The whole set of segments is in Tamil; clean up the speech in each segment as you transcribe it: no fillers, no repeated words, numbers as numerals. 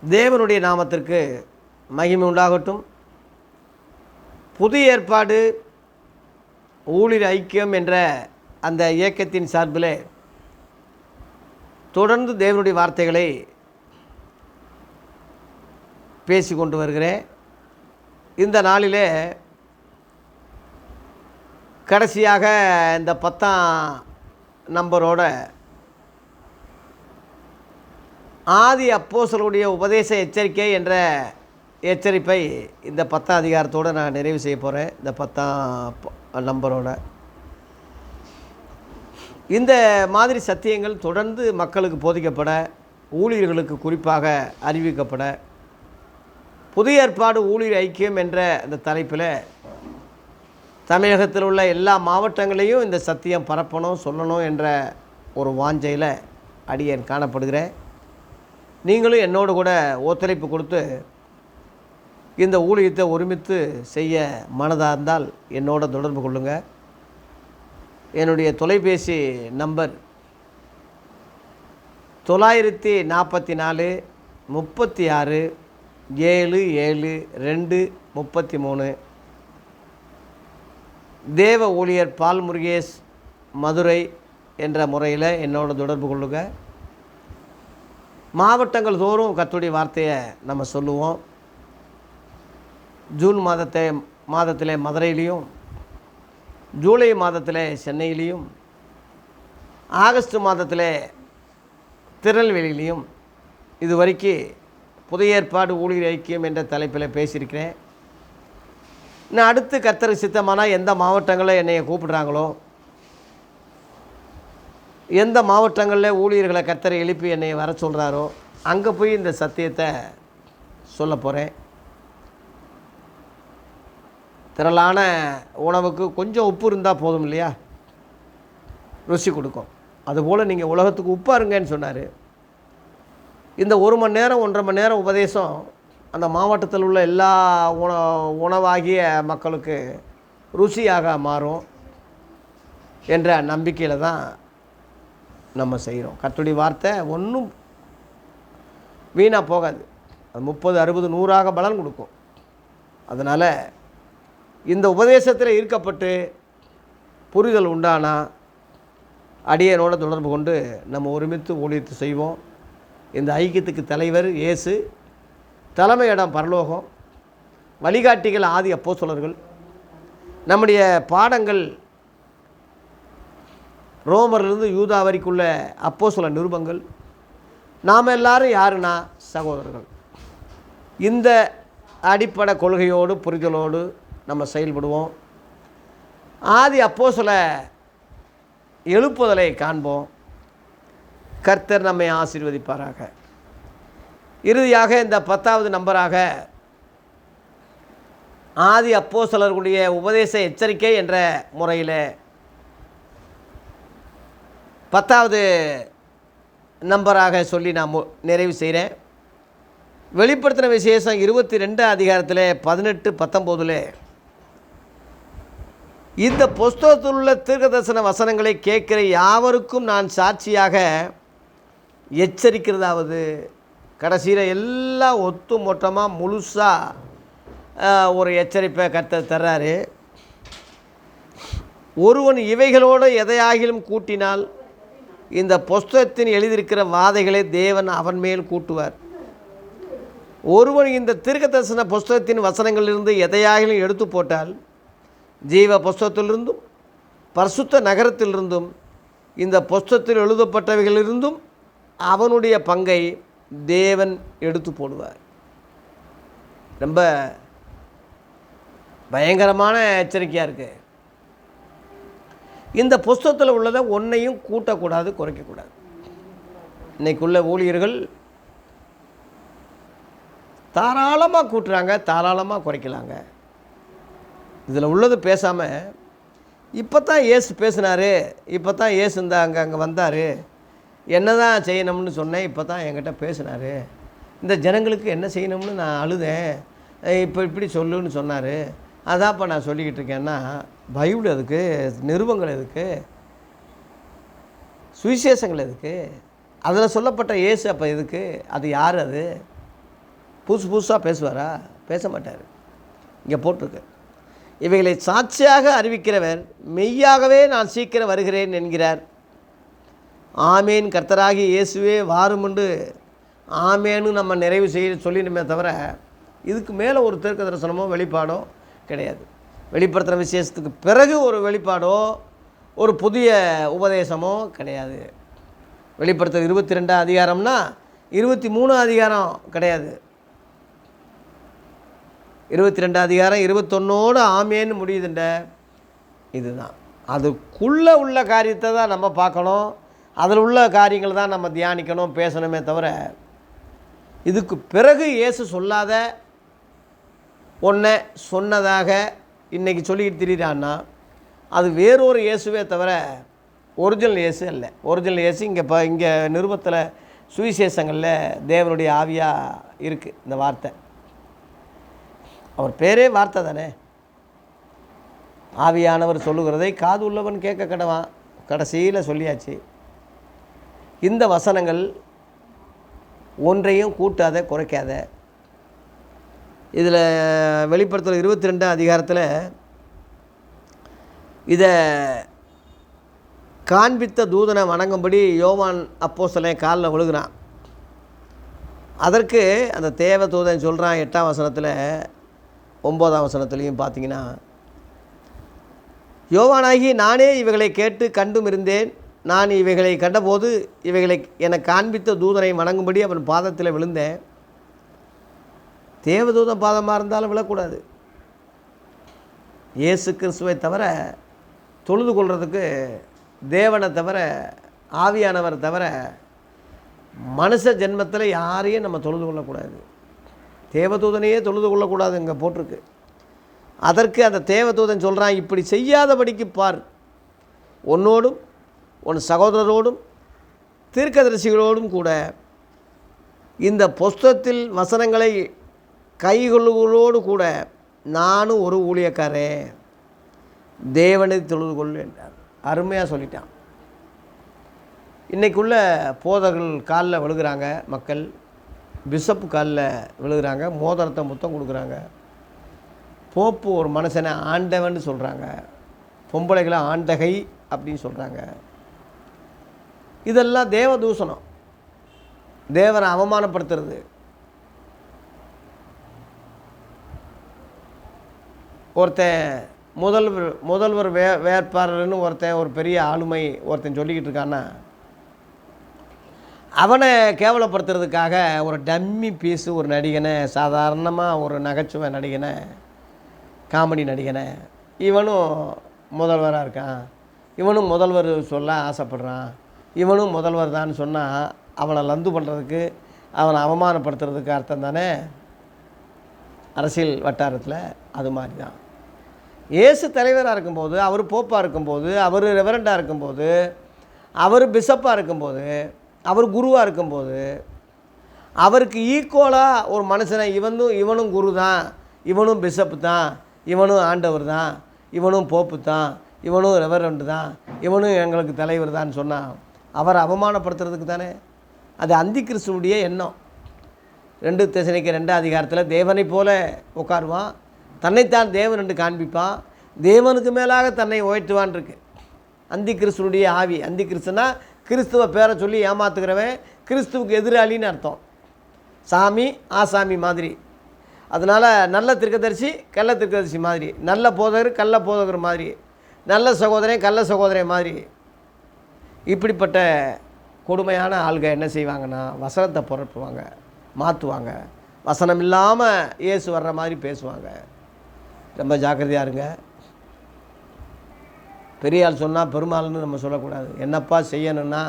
தேவனுடைய நாமத்திற்கு மகிமை உண்டாகட்டும். புதிய ஏற்பாடு ஊழியர் ஐக்கியம் என்ற அந்த இயக்கத்தின் சார்பில் தொடர்ந்து தேவனுடைய வார்த்தைகளை பேசி கொண்டு வருகிறேன். இந்த நாளிலே கடைசியாக இந்த 10ஆம் நம்பரோட ஆதி அப்போஸ்தலருடைய உபதேச எச்சரிக்கை என்ற எச்சரிப்பை இந்த 10ஆம் அதிகாரத்தோடு நான் நிறைவு செய்ய போகிறேன். இந்த 10ஆம் நம்பரோட இந்த மாதிரி சத்தியங்கள் தொடர்ந்து மக்களுக்கு போதிக்கப்பட, ஊழியர்களுக்கு குறிப்பாக அறிவிக்கப்பட, புதிய ஏற்பாடு ஊழியர் ஐக்கியம் என்ற இந்த தலைப்பில் தமிழகத்தில் உள்ள எல்லா மாவட்டங்களையும் இந்த சத்தியம் பரப்பணும், சொல்லணும் என்ற ஒரு வாஞ்சையில் அடியேன் காணப்படுகிறேன். நீங்களும் என்னோடு கூட ஒத்துழைப்பு கொடுத்து இந்த ஊழியத்தை ஒருமித்து செய்ய மனதாக இருந்தால் என்னோட தொடர்பு கொள்ளுங்கள். என்னுடைய தொலைபேசி நம்பர் 944 36 77 2 33. தேவ ஊழியர் பால் முருகேஷ், மதுரை என்ற முறையில் என்னோட தொடர்பு கொள்ளுங்கள். மாவட்டங்கள் தோறும் கர்த்தருடைய வார்த்தையை நம்ம சொல்லுவோம். ஜூன் மாதத்திலே மதுரையிலையும், ஜூலை மாதத்தில் சென்னையிலையும், ஆகஸ்ட் மாதத்தில் திருநெல்வேலியிலையும் இதுவரைக்கும் புதிய ஏற்பாடு ஊழியர் ஐக்கியம் என்ற தலைப்பில் பேசியிருக்கிறேன். நான் அடுத்து கர்த்தருக்கு சித்தமானால் எந்த மாவட்டங்களில் என்னையை கூப்பிடுறாங்களோ, எந்த மாவட்டங்களில் ஊழியர்களை கர்த்தரை எழுப்பி என்னை வர சொல்கிறாரோ அங்கே போய் இந்த சத்தியத்தை சொல்ல போகிறேன். திரளான உணவுக்கு கொஞ்சம் உப்பு இருந்தால் போதும் இல்லையா, ருசி கொடுக்கும். அதுபோல் நீங்கள் உலகத்துக்கு உப்பாக இருங்கன்னு சொன்னார். இந்த 1 மணி நேரம் 1.5 மணி நேரம் உபதேசம் அந்த மாவட்டத்தில் உள்ள எல்லா உணவாகிய மக்களுக்கு ருசியாக மாறும் என்ற நம்பிக்கையில் தான் நம்ம செய்கிறோம். கர்த்தருடைய வார்த்தை ஒன்றும் வீணாக போகாது. அது 30, 60, 100ஆக பலன் கொடுக்கும். அதனால் இந்த உபதேசத்தில் ஈர்க்கப்பட்டு புரிதல் உண்டானா அடியனோட தொடர்பு கொண்டு நம்ம ஒருமித்து ஊழியத்தை செய்வோம். இந்த ஐக்கியத்துக்கு தலைவர் இயேசு, தலைமையிடம் பரலோகம், வழிகாட்டிகள் ஆதி அப்போஸ்தலர்கள். நம்முடைய பாடங்கள் ரோமரிலிருந்து யூதா வரைக்குள்ள அப்போஸ்தல நிருபங்கள். நாம் எல்லாரும் யாருன்னா சகோதரர்கள். இந்த அடிப்படை கொள்கையோடு புரிதலோடு நம்ம செயல்படுவோம். ஆதி அப்போஸ்தல எழுப்புதலை காண்போம். கர்த்தர் நம்மை ஆசீர்வதிப்பாராக. இறுதியாக இந்த 10ஆவது நம்பராக ஆதி அப்போஸ்தலர்களுடைய உபதேச எச்சரிக்கை என்ற முறையில் 10ஆவது நம்பராக சொல்லி நான் நிறைவு செய்கிறேன். வெளிப்படுத்தின விசேஷம் 22ஆம் அதிகாரத்தில் 18, 19 இந்த புஸ்தகத்தில் உள்ள தீர்க்கதரிசன வசனங்களை கேட்கிற யாவருக்கும் நான் சாட்சியாக எச்சரிக்கிறதாவது, கடைசியில் எல்லாம் ஒத்து மொத்தமாக முழுசாக ஒரு எச்சரிப்பை கர்த்தர் தர்றாரு. ஒருவன் இவைகளோடு எதையாகிலும் கூட்டினால் இந்த புஸ்தகத்தின் எழுதியிருக்கிற வாதைகளை தேவன் அவன் மேல் கூட்டுவார். ஒருவன் இந்த தீர்க்கதரிசன புஸ்தகத்தின் வசனங்களிலிருந்து எதையாகிலும் எடுத்து போட்டால் ஜீவ புஸ்தகத்திலிருந்தும் பரிசுத்த நகரத்திலிருந்தும் இந்த புஸ்தகத்தில் எழுதப்பட்டவைகளிலிருந்தும் அவனுடைய பங்கை தேவன் எடுத்து போடுவார். ரொம்ப பயங்கரமான எச்சரிக்கையாக இருக்குது. இந்த புஸ்தகத்தில் உள்ளதை ஒன்றையும் கூட்டக்கூடாது, குறைக்கக்கூடாது. இன்றைக்குள்ள ஊழியர்கள் தாராளமாக கூட்டுறாங்க, தாராளமாக குறைக்கலாங்க. இதில் உள்ளது பேசாமல் இப்போ தான் ஏசு பேசினார், இப்போ தான் ஏசு அங்கே வந்தார், என்ன தான் செய்யணும்னு சொன்னேன், இப்போ தான் என்கிட்ட பேசினார், இந்த ஜனங்களுக்கு என்ன செய்யணும்னு நான் அழுதேன், இப்போ இப்படி சொல்லுன்னு சொன்னார், அதான் இப்போ நான் சொல்லிக்கிட்டு இருக்கேன்னா பைபிள் எதுக்கு, நிருபங்கள் எதுக்கு, சுவிசேஷங்கள் எதுக்கு, அதில் சொல்லப்பட்ட இயேசு அப்போ எதுக்கு, அது யார், அது புதுசாக பேசுவாரா? பேச மாட்டார். இங்கே போட்டிருக்கு, இவைகளை சாட்சியாக அறிவிக்கிறவர் மெய்யாகவே நான் சீக்கிரம் வருகிறேன் என்கிறார். ஆமேன், கர்த்தராகி இயேசுவே வாருமுண்டு ஆமேன்னு நம்ம நிறைவு செய்ய சொல்லிடுமே தவிர இதுக்கு மேலே ஒரு தீர்க்க தரிசனமோ வெளிப்பாடோ கிடையாது. வெளிப்படுத்துகிற விசேஷத்துக்கு பிறகு ஒரு வெளிப்பாடோ ஒரு புதிய உபதேசமோ கிடையாது. வெளிப்படுத்துகிற 22 அதிகாரம்னா 23 அதிகாரம் கிடையாது. 22 அதிகாரம் 21 ஆமேன்னு முடியுதுண்ட. இதுதான் அதுக்குள்ளே உள்ள காரியத்தை தான் நம்ம பார்க்கணும். அதில் உள்ள காரியங்கள் தான் நம்ம தியானிக்கணும், பேசணுமே தவிர இதுக்கு பிறகு இயேசு சொல்லாத ஒன்றை சொன்னதாக இன்றைக்கி சொல்லிக்கிட்டு திரிகிறான்னா அது வேறொரு இயேசுவே தவிர ஒரிஜினல் இயேசு அல்ல. ஒரிஜினல் இயேசு இங்கே நிருபத்தில் சுவிசேஷங்களில் தேவனுடைய ஆவியாக இருக்குது. இந்த வார்த்தை அவர் பேரே வார்த்தை தானே. ஆவியானவர் சொல்லுகிறதை காது உள்ளவன் கேட்க கடவான். கடைசியில் சொல்லியாச்சு. இந்த வசனங்கள் ஒன்றையும் கூட்டாத குறைக்காத. இதில் வெளிப்படுத்தல் 22 அதிகாரத்தில் இதை காண்பித்த தூதனை வணங்கும்படி யோவான் அப்போஸ்தலன் காலில் விழுகிறான். அதற்கு அந்த தேவ தூதன் சொல்கிறான் 8ஆம் வசனத்தில் 9ஆம் வசனத்துலேயும் பார்த்தீங்கன்னா, யோவானாகி நானே இவைகளை கேட்டு கண்டும் இருந்தேன். நான் இவைகளை கண்டபோது இவைகளை எனக்கு காண்பித்த தூதனை வணங்கும்படி அவன் பாதத்தில் விழுந்தேன். தேவதூதன் பாதமாக இருந்தாலும் விழக்கூடாது. இயேசு கிறிஸ்துவை தவிர தொழுது கொள்வதுக்கு தேவனை தவிர ஆவியானவர் தவிர மனுஷ ஜென்மத்தில் யாரையும் நம்ம தொழுது கொள்ளக்கூடாது. தேவதூதனையே தொழுது கொள்ளக்கூடாது இங்கே போட்டிருக்கு. அதற்கு அந்த தேவதூதன் சொல்கிறான், இப்படி செய்யாதபடிக்கு பார், உன்னோடும் உன் சகோதரரோடும் தீர்க்கதரிசிகளோடும் கூட இந்த புஸ்தகத்தில் வசனங்களை கைகொள்ளுகளோடு கூட நானும் ஒரு ஊழியக்காரன், தேவனை தொழுது கொள் என்றார். அருமையாக சொல்லிட்டான். இன்றைக்குள்ள போதகர்கள் காலில் விழுகிறாங்க, மக்கள் பிஷப்பு காலில் விழுகிறாங்க, மோதிரத்தை முத்தம் கொடுக்குறாங்க. போப்பு ஒரு மனுஷனை ஆண்டவன்னு சொல்கிறாங்க, பொம்பளைகளை ஆண்டகை அப்படின்னு சொல்கிறாங்க. இதெல்லாம் தேவ தூஷணம், தேவனை அவமானப்படுத்துறது. ஒருத்தன் முதல்வர் வேட்பாளர்னு ஒருத்தன் ஒரு பெரிய ஆளுமை ஒருத்தன் சொல்லிக்கிட்டு இருக்கான்னா அவனை கேவலப்படுத்துறதுக்காக ஒரு டம்மி பீஸு ஒரு நடிகனை, சாதாரணமாக ஒரு நகைச்சுவை நடிகனை, காமெடி நடிகனை, இவனும் முதல்வராக இருக்கான், இவனும் முதல்வர் சொல்ல ஆசைப்படுறான், இவனும் முதல்வர் தான் சொன்னால் அவனை லந்து பண்ணுறதுக்கு, அவனை அவமானப்படுத்துறதுக்கு அர்த்தம் தானே அரசியல் வட்டாரத்தில். அது மாதிரி தான் இயேசு தலைவராக இருக்கும்போது, அவர் போப்பாக இருக்கும்போது, அவர் ரெவரண்டாக இருக்கும்போது, அவர் பிஷப்பாக இருக்கும்போது, அவர் குருவாக இருக்கும்போது, அவருக்கு ஈக்குவலாக ஒரு மனுஷனை இவனும் குரு தான், இவனும் பிஷப்பு தான், இவனும் ஆண்டவர் தான், இவனும் போப்பு தான், இவனும் ரெவரண்டு தான், இவனும் எங்களுக்கு தலைவர் தான் சொன்னான் அவரை அவமானப்படுத்துறதுக்கு தானே. அது அந்தி கிறிஸ்துவுடைய எண்ணம். 2 தெசலோனிக்கேயர் 2ஆம் அதிகாரத்தில் தேவனை போல உட்காருவான், தன்னைத்தான் தேவன் என்று காண்பிப்பான், தேவனுக்கு மேலாக தன்னை உயர்த்துவான் இருக்கு அந்தி கிறிஸ்துவுடைய ஆவி. அந்தி கிறிஸ்துனா கிறிஸ்துவ பேரை சொல்லி ஏமாத்துக்கிறவன், கிறிஸ்துவுக்கு எதிராளின்னு அர்த்தம். சாமி ஆசாமி மாதிரி. அதனால் நல்ல தீர்க்கதரிசி கள்ள தீர்க்கதரிசி மாதிரி, நல்ல போதகர் கள்ள போதகர் மாதிரி, நல்ல சகோதரன் கள்ள சகோதரன் மாதிரி. இப்படிப்பட்ட கொடுமையான ஆள்க என்ன செய்வாங்கன்னா வசனத்தை புரட்டுவாங்க, மாற்றுவாங்க, வசனம் இல்லாமல் இயேசு வர்ற மாதிரி பேசுவாங்க. ரொம்ப ஜாக்கிரதையாக இருங்க. பெரிய ஆள் சொன்னால் பெருமாள்னு நம்ம சொல்லக்கூடாது. என்னப்பா செய்யணும்னா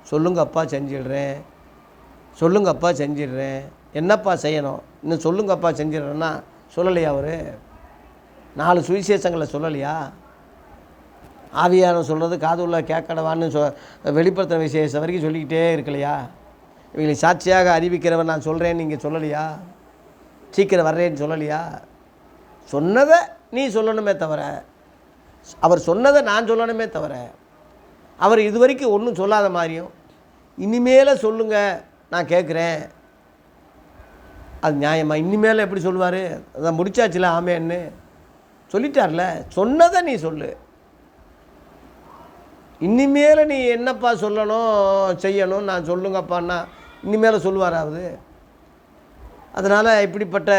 சொல்லுங்கப்பா செஞ்சிடுறேன், சொல்லுங்கப்பா செஞ்சிடுறேன். என்னப்பா செய்யணும் இன்னும் சொல்லுங்கப்பா செஞ்சிடுறேன்னா சொல்லலையா? அவர் 4 சுவிசேஷங்களை சொல்லலையா? ஆவியான சொல்கிறது காது உள்ள கேட்கடவான்னு வெளிப்படுத்துகிற விசேஷம் வரைக்கும் சொல்லிக்கிட்டே இருக்கலையா? இவங்களை சாட்சியாக அறிவிக்கிறவன் நான் சொல்கிறேன்னு நீங்கள் சொல்லலையா? சீக்கிரம் வர்றேன்னு சொல்லலையா? சொன்னதை நீ சொல்லணுமே தவிர, அவர் சொன்னதை நான் சொல்லணுமே தவிர, அவர் இது வரைக்கும் ஒன்றும் சொல்லாத மாதிரியும் இனிமேல் சொல்லுங்கள் நான் கேட்குறேன் அது நியாயமா? இனிமேல் எப்படி சொல்லுவார்? அதான் முடிச்சாச்சுல ஆமேன்னு சொல்லிட்டார்ல. சொன்னதை நீ சொல்லு. இனிமேல் நீ என்னப்பா சொல்லணும் செய்யணும் நான் சொல்லுங்கப்பான்னா இனிமேல் சொல்லுவாராவது? அதனால் இப்படிப்பட்ட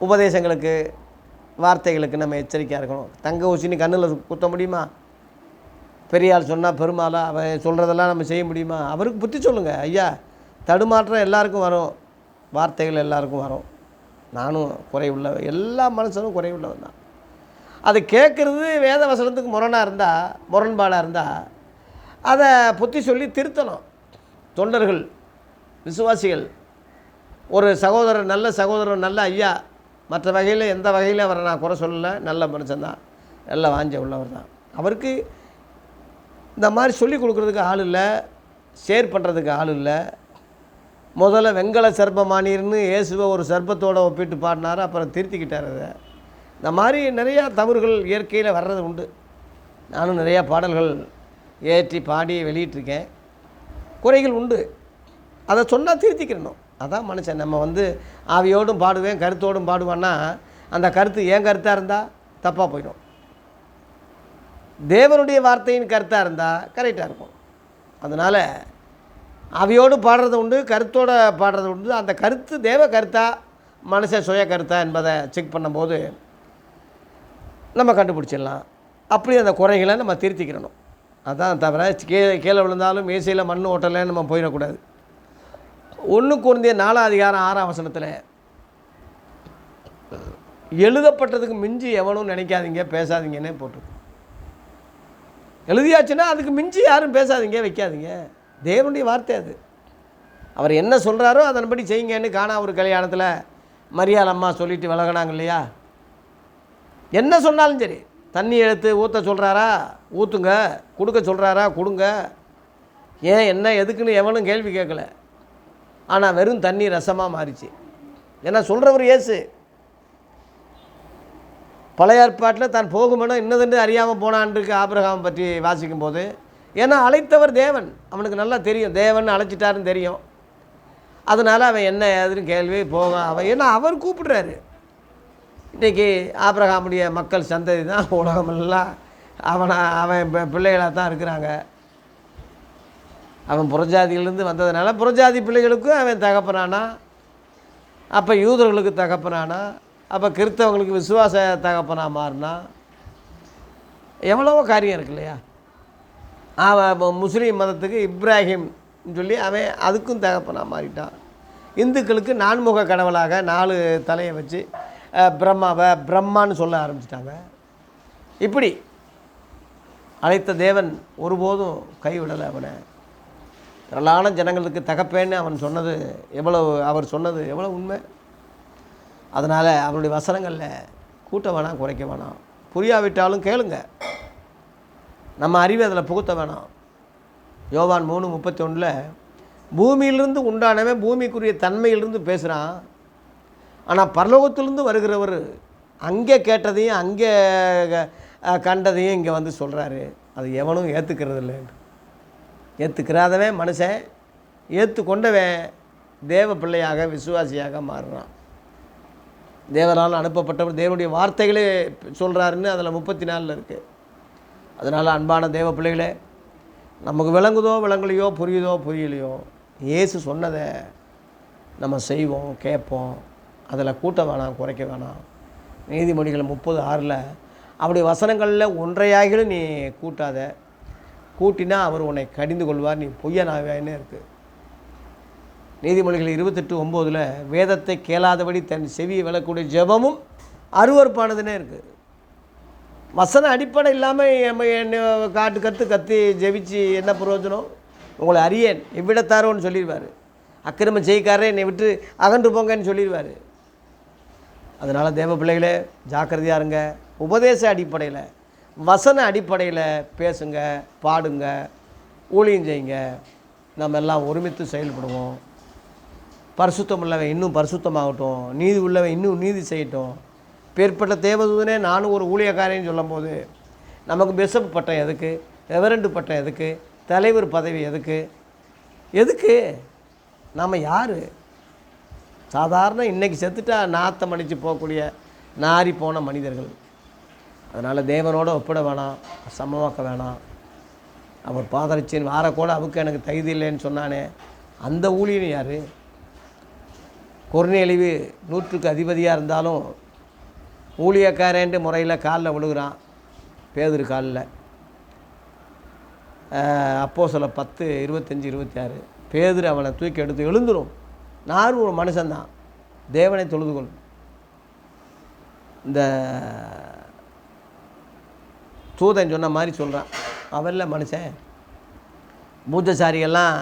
உபதேசங்களுக்கு வார்த்தைகளுக்கு நம்ம எச்சரிக்கையாக இருக்கணும். தங்க ஊசினி கண்ணில் குத்த முடியுமா? பெரிய ஆள் சொன்னால் பெருமாளா? அவன் சொல்கிறதெல்லாம் நம்ம செய்ய முடியுமா? அவருக்கு புத்தி சொல்லுங்கள் ஐயா. தடுமாற்றம் எல்லாருக்கும் வரும், வார்த்தைகள் எல்லாருக்கும் வரும். நானும் குறைவுள்ளவன், எல்லா மனுஷனும் குறைவுள்ளவன் தான். அதை கேட்குறது வேத வசனத்துக்கு முரண்பாடாக இருந்தால் அதை புத்தி சொல்லி திருத்தணும். தொண்டர்கள், விசுவாசிகள், ஒரு சகோதரர், நல்ல சகோதரர், நல்ல ஐயா, மற்ற வகையில் எந்த வகையில் அவரை நான் குறை சொல்லலை, நல்ல மனுஷன்தான், நல்ல வாஞ்ச உள்ளவர் தான். அவருக்கு இந்த மாதிரி சொல்லி கொடுக்குறதுக்கு ஆள் இல்லை, ஷேர் பண்ணுறதுக்கு ஆள் இல்லை. முதல்ல வெங்கல சர்ப்பமானீர்னு இயேசுவை ஒரு சர்ப்பத்தோடு ஒப்பிட்டு பாடினார், அப்புறம் திருத்திக்கிட்டார். அதை இந்த மாதிரி நிறையா தவறுகள் இயற்கையில் வர்றது உண்டு. நானும் நிறையா பாடல்கள் ஏற்றி பாடி வெளியிட்டிருக்கேன். குறைகள் உண்டு, அதை சொன்னால் திருத்திக்கிறணும். அதான் மனுஷன். நம்ம ஆவியோடும் பாடுவேன் கருத்தோடும் பாடுவான்னா அந்த கருத்து என் கருத்தாக இருந்தால் தப்பாக போயிடும். தேவனுடைய வார்த்தையின் கருத்தாக இருந்தால் கரெக்டாக இருக்கும். அதனால் ஆவியோடு பாடுறது உண்டு, கருத்தோடு பாடுறது உண்டு. அந்த கருத்து தேவ கருத்தா மனுஷன் சுய கருத்தா என்பதை செக் பண்ணும்போது நம்ம கண்டுபிடிச்சிடலாம். அப்படி அந்த குறைகளை நம்ம திருத்திக்கிறணும். அதான் தவிர கீழே விழுந்தாலும் மேசையில் மண் ஓட்டலைன்னு நம்ம போயிடக்கூடாது. 1 கொரிந்தியர் 4:6 எழுதப்பட்டதுக்கு மிஞ்சி எவனும் நினைக்காதீங்க பேசாதீங்கன்னே போட்டிருக்கு. எழுதியாச்சுன்னா அதுக்கு மிஞ்சி யாரும் பேசாதீங்க வைக்காதீங்க. தேவனுடைய வார்த்தை அது. அவர் என்ன சொல்கிறாரோ அதன்படி செய்யுங்கன்னு காணா ஒரு கல்யாணத்தில் மரியாள் அம்மா சொல்லிட்டு விலகினாங்க இல்லையா? என்ன சொன்னாலும் சரி, தண்ணி எடுத்து ஊற்ற சொல்கிறாரா ஊற்றுங்க, கொடுக்க சொல்கிறாரா கொடுங்க. ஏன் என்ன எதுக்குன்னு எவனும் கேள்வி கேட்கல. ஆனால் வெறும் தண்ணி ரசமாக மாறிச்சு. ஏன்னா சொல்கிறவர் இயேசு. பழைய ஏற்பாட்டில் தான் போகுமென இன்னதென்று அறியாமல் போனான்ருக்கு ஆபிரகாம் பற்றி வாசிக்கும் போது. ஏன்னா அழைத்தவர் தேவன், அவனுக்கு நல்லா தெரியும், தேவன் அழைச்சிட்டாருன்னு தெரியும். அதனால் அவன் என்ன ஏதுன்னு கேள்வி அவன் ஏன்னா அவர் கூப்பிடுறாரு. இன்றைக்கி ஆபிரகாமுடைய மக்கள் சந்ததி தான் உலகமெல்லாம் அவன் பிள்ளைகளாக தான் இருக்கிறாங்க. அவன் புறஜாதியிலேருந்து வந்ததுனால புறஜாதி பிள்ளைகளுக்கும் அவன் தகப்பனானா, அப்போ யூதர்களுக்கு தகப்பனானா, அப்போ கிறிஸ்தவங்களுக்கு விசுவாச தகப்பனாக மாறினா. எவ்வளவோ காரியம் இருக்கு இல்லையா? அவன் முஸ்லீம் மதத்துக்கு இப்ராஹிம் சொல்லி அவன் அதுக்கும் தகப்பனாக மாறிட்டான். இந்துக்களுக்கு நான்முக கடவுளாக 4 தலையை வச்சு பிரம்மாவை பிரம்மான்னு சொல்ல ஆரம்பிச்சிட்டாங்க. இப்படி அழைத்த தேவன் ஒருபோதும் கைவிடலை அவனை. திரளான ஜனங்களுக்கு தகப்பேன்னு அவர் சொன்னது எவ்வளோ உண்மை. அதனால் அவனுடைய வசனங்களில் கூட்ட வேணாம், குறைக்க வேணாம். புரியாவிட்டாலும் கேளுங்க, நம்ம அறிவை அதில் புகுத்த வேணாம். யோவான் 3:31 பூமியிலிருந்து உண்டானவன் பூமிக்குரிய தன்மையிலிருந்து பேசுகிறான். ஆனால் பரலோகத்திலிருந்து வருகிறவர் அங்கே கேட்டதையும் அங்கே கண்டதையும் இங்கே சொல்கிறாரு. அது எவனும் ஏற்றுக்கிறது இல்லை. ஏற்றுக்கிறாதவன் மனுஷன், ஏற்றுக்கொண்டவன் தேவ பிள்ளையாக விசுவாசியாக மாறுறான். தேவனால் அனுப்பப்பட்டவர் தேவனுடைய வார்த்தைகளே சொல்கிறாருன்னு அதில் 34 இருக்குது. அதனால் அன்பான தேவ பிள்ளைகளே, நமக்கு விளங்குதோ விளங்கலையோ புரியுதோ புரியலையோ இயேசு சொன்னதை நம்ம செய்வோம், கேட்போம். அதில் கூட்ட வேணாம், குறைக்க வேணாம். நீதிமொழிகள் 30:6 அப்படி வசனங்களில் ஒன்றையாகிலும் நீ கூட்டாத. கூட்டினா அவர் உன்னை கடிந்து கொள்வார், நீ பொய்யனாவேன்னு இருக்குது. நீதிமொழிகள் 28:9 வேதத்தை கேளாதபடி தன் செவியை விளக்கூடிய ஜெபமும் அருவருப்பானதுன்னே இருக்குது. வசன அடிப்படை இல்லாமல் கத்தி ஜெபிச்சு என்ன பிரயோஜனம்? உங்களை அறியேன் எவ்விடத்தாரோன்னு சொல்லிடுவார். அக்கிரம செய்காரே என்னை விட்டு அகன்று போங்கன்னு சொல்லிடுவார். அதனால் தேவ பிள்ளைகளே ஜாக்கிரதையாக இருங்க. உபதேச அடிப்படையில் வசன அடிப்படையில் பேசுங்க, பாடுங்க, ஊழியம் செய்யுங்க. நம்ம எல்லாம் ஒருமித்து செயல்படுவோம். பரிசுத்தம் உள்ளவன் இன்னும் பரிசுத்தமாகட்டும், நீதி உள்ளவன் இன்னும் நீதி செய்யட்டும். பேர்பட்ட தேவதூதனே நானும் ஒரு ஊழியக்காரன்னு சொல்லும்போது நமக்கு பிஷப் பட்டம் எதுக்கு? ரெவரண்டு பட்டம் எதுக்கு? தலைவர் பதவி எதுக்கு? நாம் யார்? சாதாரண இன்றைக்கி செத்துட்டா நாத்தம் அடித்து போகக்கூடிய நாரி போன மனிதர்கள். அதனால் தேவனோடு ஒப்பிட வேணாம், சமமாக்க வேணாம். அவர் பாதரிச்சின் வாரக்கூட அவுக்கு எனக்கு தகுதி இல்லைன்னு சொன்னானே, அந்த ஊழியன் யார்? கொர்நேலியு 100க்கு அதிபதியாக இருந்தாலும் ஊழியக்காரன்ற முறையில் காலில் விழுகிறான், பேதுரு காலில். அப்போஸ்தலர் 10:25-26. பேதுரு அவனை தூக்கி எடுத்து எழுந்துரும். நான் ஒரு மனுஷன்தான், தேவனை தொழுதுகொள். இந்த தூதன் சொன்ன மாதிரி சொல்கிறான். அவன்ல மனுஷன். பூஜைசாரிகள்லாம்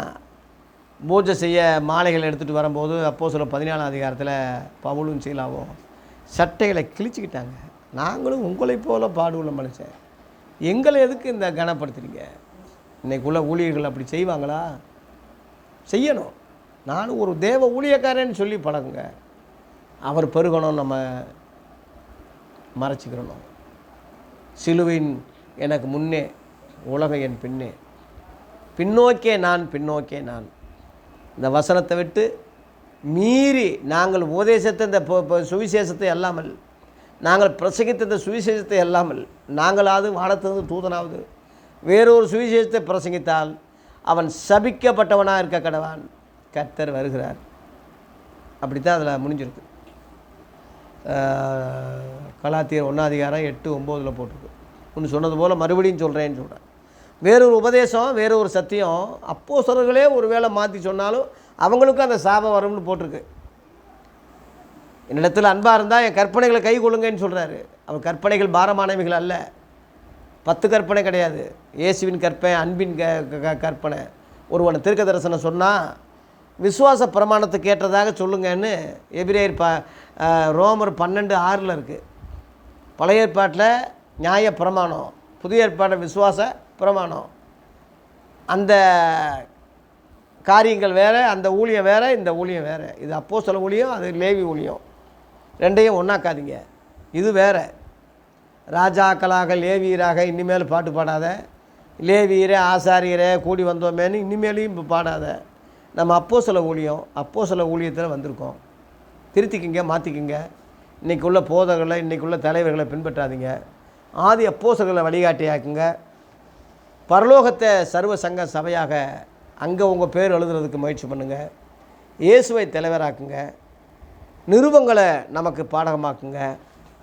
பூஜை செய்ய மாலைகள் எடுத்துகிட்டு வரும்போது அப்போஸ்தலர் 14ஆம் அதிகாரத்தில் பவுலும் சீலாவும் சட்டைகளை கிழிச்சிக்கிட்டாங்க. நாங்களும் உங்களைப் போல பாடுள்ள மனுஷன், எங்களை எதுக்கு இந்த கனப்படுத்துறீங்க? இன்றைக்குள்ள ஊழியர்கள் அப்படி செய்வாங்களா? செய்யணும். நானும் ஒரு தேவ ஊழியக்காரன்னு சொல்லி பழகுங்க. அவர் பெருகணும், நம்ம மறைச்சிக்கிறணும். சிலுவின் எனக்கு முன்னே, உலகம் என் பின்னே, பின்னோக்கே நான், பின்னோக்கே நான். இந்த வசனத்தை விட்டு மீறி நாங்கள் உபதேசத்தை, இந்த சுவிசேஷத்தை அல்லாமல், நாங்கள் பிரசங்கித்த இந்த சுவிசேஷத்தை அல்லாமல், நாங்களாவது வானத்திலிருந்து தூதனாவது வேறொரு சுவிசேஷத்தை பிரசங்கித்தால் அவன் சபிக்கப்பட்டவனாக இருக்க கடவான். கர்த்தர் வருகிறார். அப்படித்தான் அதில் முடிஞ்சிருக்கு. கலாத்தியர் 1ஆம் அதிகாரம் 8-9 போட்டிருக்கு. ஒன்று சொன்னது போல் மறுபடியும் சொல்கிறேன்னு சொல்கிறேன். வேறொரு உபதேசம், வேறொரு சத்தியம் அப்போஸ்தலர்களே ஒரு வேளை மாற்றி சொன்னாலும் அவங்களுக்கும் அந்த சாபம் வரும்னு போட்டிருக்கு. என்னிடத்தில் அன்பாக இருந்தால் என் கற்பனைகளை கை கொள்ளுங்கன்னு சொல்கிறாரு. அவர் கற்பனைகள் பாரமானவைகள் அல்ல. 10 கற்பனை கிடையாது. இயேசுவின் கற்பனை, அன்பின் கற்பனை. ஒருவனை தீர்க்க தரிசனம் சொன்னால் விசுவாச பிரமாணத்துக்கு ஏற்றதாக சொல்லுங்கன்னு எபிரேயர் ரோமர் 12:6 இருக்குது. பழைய ஏற்பாட்டில் நியாய பிரமாணம், புதிய ஏற்பாட்டில் விசுவாச பிரமாணம். அந்த காரியங்கள் வேறு, அந்த ஊழியம் வேறு, இந்த ஊழியம் வேறு. இது அப்போஸ்தல ஊழியம், அது லேவி ஊழியம். ரெண்டையும் ஒன்றாக்காதீங்க. இது வேறு. ராஜாக்களாக லேவியராக இனிமேல் பாட்டு பாடாத, லேவியரே ஆசாரியரே கூடி வந்தோமேன்னு இனிமேலையும் இப்போ பாடாத. நம்ம அப்போஸ்தல ஊழியம், அப்போஸ்தல ஊழியத்தில் வந்திருக்கோம். திருத்திக்கிங்க, மாற்றிக்கிங்க. இன்றைக்குள்ள போதகர்களை, இன்றைக்குள்ள தலைவர்களை பின்பற்றாதீங்க. ஆதி அப்போஸ்தலர்களை வழிகாட்டியாக்குங்க. பரலோகத்தை சர்வ சங்க சபையாக அங்கே உங்கள் பேர் எழுதுறதுக்கு முயற்சி பண்ணுங்கள். இயேசுவை தலைவராக்குங்க. நிருபங்களை நமக்கு பாடகமாக்குங்க.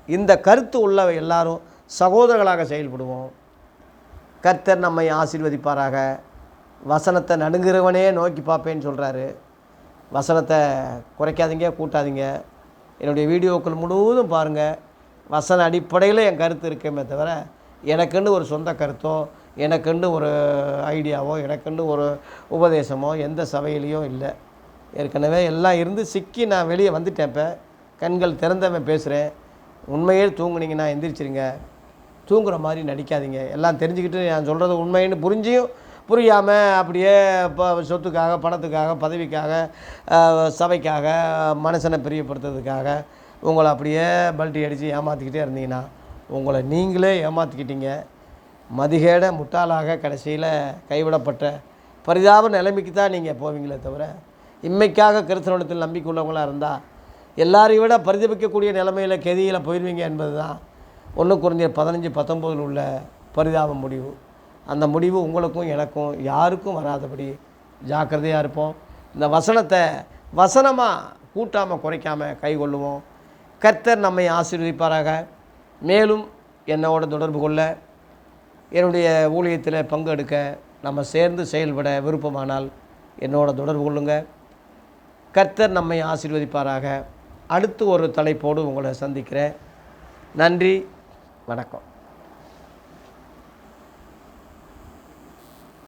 இந்த கருத்து உள்ள எல்லாரும் சகோதரர்களாக செயல்படுவோம். கர்த்தர் நம்மை ஆசீர்வதிப்பாராக. வசனத்தை நடுங்குறவனே நோக்கி பார்ப்பேன்னு சொல்கிறாரு. வசனத்தை குறைக்காதீங்க, கூட்டாதீங்க. என்னுடைய வீடியோக்கள் முழுவதும் பாருங்கள். வசன அடிப்படையில் என் கருத்து இருக்கேமே தவிர எனக்குன்னு ஒரு சொந்த கருத்தோ, எனக்குன்னு ஒரு ஐடியாவோ, எனக்குன்னு ஒரு உபதேசமோ எந்த சபையிலையும் இல்லை. ஏற்கனவே எல்லாம் இருந்து சிக்கி நான் வெளியே வந்துட்டேன். இப்போ கண்கள் திறந்தவன் பேசுகிறேன். உண்மையே தூங்குனீங்கன்னா எந்திரிச்சிருங்க. தூங்குற மாதிரி நடிக்காதீங்க. எல்லாம் தெரிஞ்சுக்கிட்டு நான் சொல்கிறது உண்மைன்னு புரிஞ்சியும் புரியாமல் அப்படியே இப்போ சொத்துக்காக, பணத்துக்காக, பதவிக்காக, சபைக்காக, மனுஷனை பிரியப்படுத்துறதுக்காக உங்களை அப்படியே பல்ட்டி அடித்து ஏமாற்றிக்கிட்டே இருந்தீங்கன்னா உங்களை நீங்களே ஏமாற்றிக்கிட்டீங்க. மதிகேட முட்டாளாக கடைசியில் கைவிடப்பட்ட பரிதாப நிலைமைக்கு தான் நீங்கள் போவீங்களே தவிர, இம்மைக்காக கிறிஸ்தவத்தில் நம்பிக்கை உள்ளவங்களாக இருந்தால் எல்லாரையும் விட பரிதபிக்கக்கூடிய நிலைமையில் கெதியில் போயிடுவீங்க என்பது தான் 1 கொரிந்தியர் 15-19 உள்ள பரிதாப முடிவு. அந்த முடிவு உங்களுக்கும் எனக்கும் யாருக்கும் வராதபடி ஜாக்கிரதையாக இருப்போம். இந்த வசனத்தை வசனமாக கூட்டாமல் குறைக்காமல் கை கொள்ளுவோம். கர்த்தர் நம்மை ஆசீர்வதிப்பாராக. மேலும் என்னோட தொடர்பு கொள்ள, என்னுடைய ஊழியத்தில் பங்கெடுக்க, நம்ம சேர்ந்து செயல்பட விருப்பமானால் என்னோட தொடர்பு கொள்ளுங்கள். கர்த்தர் நம்மை ஆசீர்வதிப்பாராக. அடுத்து ஒரு தலைப்போடு உங்களை சந்திக்கிறேன். நன்றி, வணக்கம்.